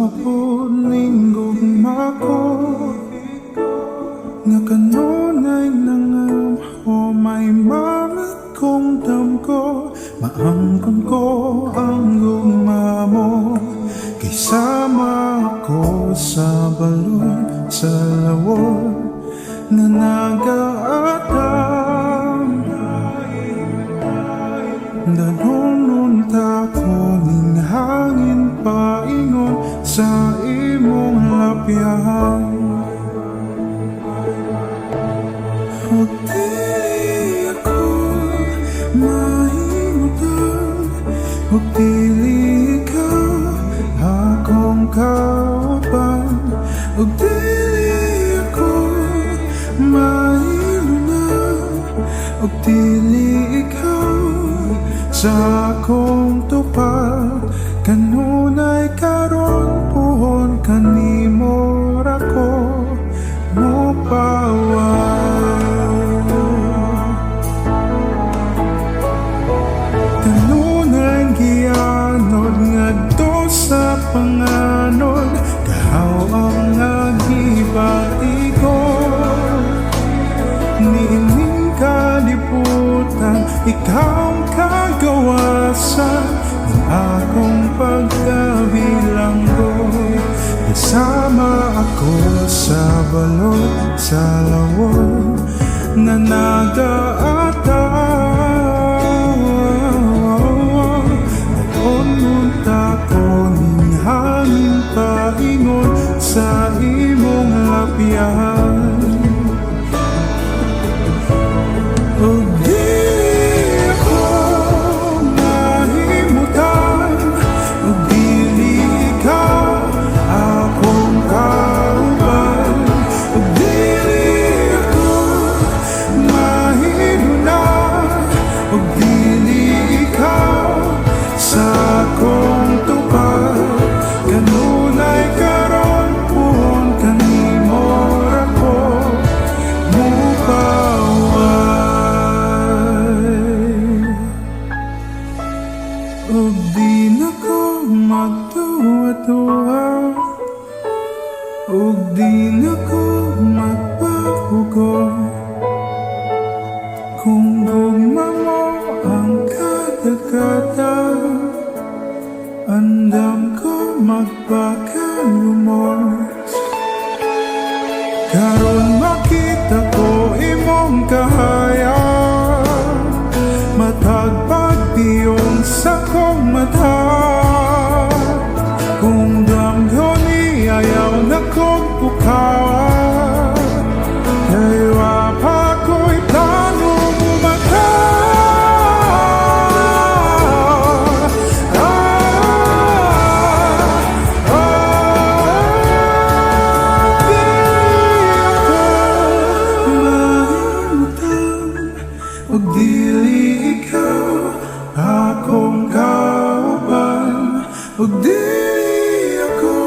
mapod linggong mako nga kanunay nangam o may mamit kong damko maangkon ko ang gumamo kaysama ako sa balon sa lawon nga nagaatam nanununta ko ning hangin paingon sa imong lapyahan ug dili ako mahimutan ug dili ikaw akong kauban ug dili ako mahimutan ug dili ikaw sa akong tupad kanunay karon puhon kanimo ra ko mopawat kanunay gianod ngadto sa panganod kahaw ang nagibatigon niining kalibutan ikaw ang kagawasan ng akong pagkabilanggo kasama ako sa balon sa lawon na nagaataw nag-ununta ko ning hangin paingon sa imong lapyahan ug dili ako mahimutan ug dili ikaw akong kauban ug dili ako mahimutan ug dili ikaw sa akong tupad kanunay karon puhon kanimo ra ko ug di na ko magtuwa-tuwa ug di na ko magpahugot kung gugma mo ang kadagatan andam ko magpakalumot karon makita ko imong kahayag matag pagpiyong sa kong mata kung damgo ni ayaw na kong pukawan kay wapa ko'y plano umaka ug dili ikaw akong kauban ug dili ako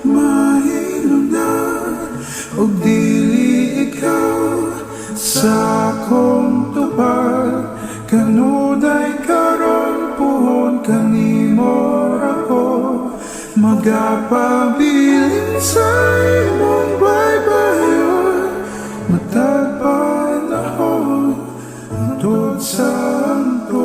mahinungdan ug dili ikaw sa akong tupad kanunay karon puhon kanimo ra ko magapabilin sa imong baybayon matag panahon Santo